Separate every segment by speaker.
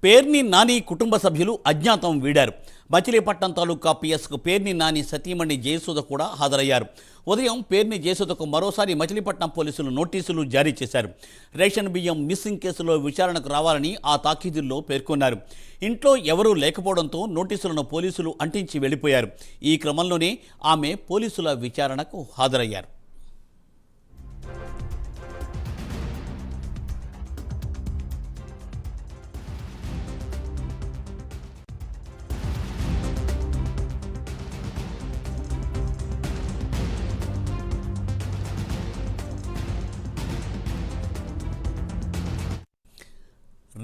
Speaker 1: పేర్ని నాని కుటుంబ సభ్యులు అజ్ఞాతం వీడారు. మచిలీపట్నం తాలూకా పిఎస్కు పేర్ని నాని సతీమణి జయసుధ కూడా హాజరయ్యారు. ఉదయం పేర్ని జయసుధకు మరోసారి మచిలీపట్నం పోలీసులు నోటీసులు జారీ చేశారు. రేషన్ బియ్యం మిస్సింగ్ కేసులో విచారణకు రావాలని ఆ తాకీదుల్లో పేర్కొన్నారు. ఇంట్లో ఎవరూ లేకపోవడంతో నోటీసులను పోలీసులు అంటించి వెళ్లిపోయారు. ఈ క్రమంలోనే ఆమె పోలీసుల విచారణకు హాజరయ్యారు.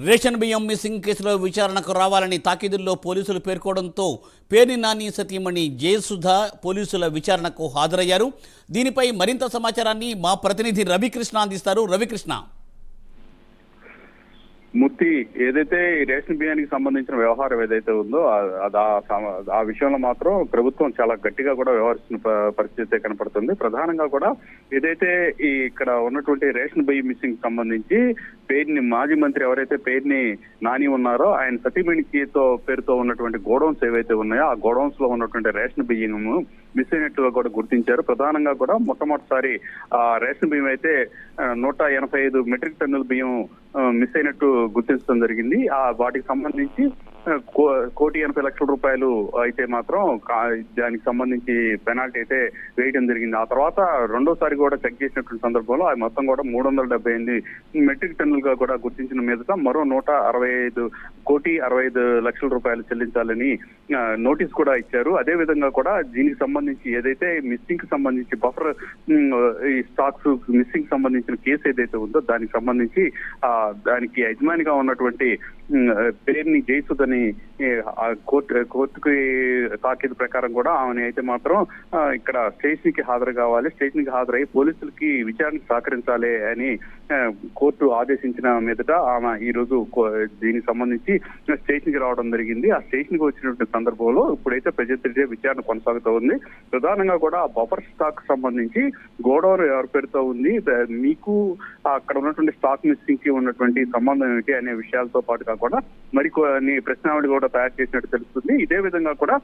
Speaker 1: రేషన్ బియ్యం మిస్సింగ్ కేసులో విచారణకు రావాలని తాకీదుల్లో పోలీసులు పేర్కోవడంతో పేర్ని నాని సతీమణి జయసుధ పోలీసుల విచారణకు హాజరయ్యారు. దీనిపై మరింత సమాచారాన్ని మా ప్రతినిధి రవికృష్ణ అందిస్తారు. రవికృష్ణ,
Speaker 2: మూర్తి, ఏదైతే రేషన్ బియ్యానికి సంబంధించిన వ్యవహారం ఏదైతే ఉందో ఆ విషయంలో మాత్రం ప్రభుత్వం చాలా గట్టిగా కూడా వ్యవహరిస్తున్న పరిస్థితి కనపడుతుంది. ప్రధానంగా కూడా ఏదైతే ఇక్కడ ఉన్నటువంటి రేషన్ బియ్యం మిస్సింగ్ సంబంధించి మాజీ మంత్రి ఎవరైతే పేర్ని నాని ఉన్నారో ఆయన సతీమణితో పేరుతో ఉన్నటువంటి గోడౌన్స్ ఏవైతే ఉన్నాయో ఆ గోడౌన్స్ లో ఉన్నటువంటి రేషన్ బియ్యం మిస్ అయినట్టుగా కూడా గుర్తించారు. ప్రధానంగా కూడా మొట్టమొదటిసారి రేషన్ బియ్యం అయితే 185 మెట్రిక్ టన్నుల బియ్యం మిస్ అయినట్టు గుర్తించడం జరిగింది. వాటికి సంబంధించి 1,80,00,000 రూపాయలు అయితే మాత్రం దానికి సంబంధించి పెనాల్టీ అయితే వేయడం జరిగింది. ఆ తర్వాత రెండోసారి కూడా చెక్ చేసినటువంటి సందర్భంలో అది మొత్తం కూడా 378 మెట్రిక్ టన్నులుగా కూడా గుర్తించిన మీదట మరో 1,65,00,000 రూపాయలు చెల్లించాలని నోటీస్ కూడా ఇచ్చారు. అదే విధంగా కూడా దీనికి సంబంధించి ఏదైతే మిస్సింగ్ కి సంబంధించి బఫర్ ఈ స్టాక్స్ మిస్సింగ్ సంబంధించిన కేసు ఏదైతే ఉందో దానికి సంబంధించి దానికి యజమానిగా ఉన్నటువంటి పేర్ని జయసుధని కోర్టుకి తాకీదు ప్రకారం కూడా ఆమెను అయితే మాత్రం ఇక్కడ స్టేషన్ కి హాజరు కావాలి, స్టేషన్ కి హాజరై పోలీసులకి విచారణకు సహకరించాలి అని కోర్టు ఆదేశించిన మీదట ఆమె ఈ రోజు దీనికి సంబంధించి స్టేషన్ కి రావడం జరిగింది. ఆ స్టేషన్ కి వచ్చినటువంటి సందర్భంలో ఇప్పుడైతే ప్రజెంట్ విచారణ కొనసాగుతూ ఉంది. ప్రధానంగా కూడా బఫర్ స్టాక్ సంబంధించి గోడౌన్ ఎవరి పేరుతో ఉంది, మీకు అక్కడ ఉన్నటువంటి స్టాక్ మిస్సింగ్ కి ఉన్నటువంటి సంబంధం ఏమిటి అనే విషయాలతో పాటుగా కూడా మరికొన్ని ప్రశ్నావళి కూడా తయారు చేసినట్టు తెలుస్తుంది. ఇదే విధంగా కూడా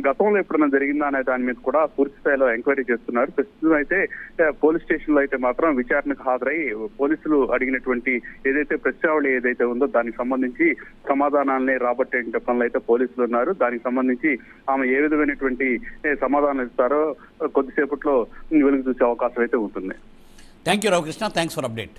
Speaker 2: గతంలో ఎప్పుడైనా జరిగిందా అనే దాని మీద కూడా పూర్తి స్థాయిలో ఎంక్వైరీ చేస్తున్నారు. ప్రస్తుతం అయితే పోలీస్ స్టేషన్ లో అయితే మాత్రం విచారణకు హాజరై పోలీసులు అడిగినటువంటి ఏదైతే ప్రశ్నావళి ఏదైతే ఉందో దానికి సంబంధించి సమాధానాలని రాబట్టే పనులు అయితే పోలీసులు ఉన్నారు. దానికి సంబంధించి ఆమె ఏ విధమైనటువంటి సమాధానం ఇస్తారో కొద్దిసేపట్లో వెలుగు చూసే అవకాశం అయితే ఉంటుంది.
Speaker 1: Thank you Ravikrishna, thanks for update.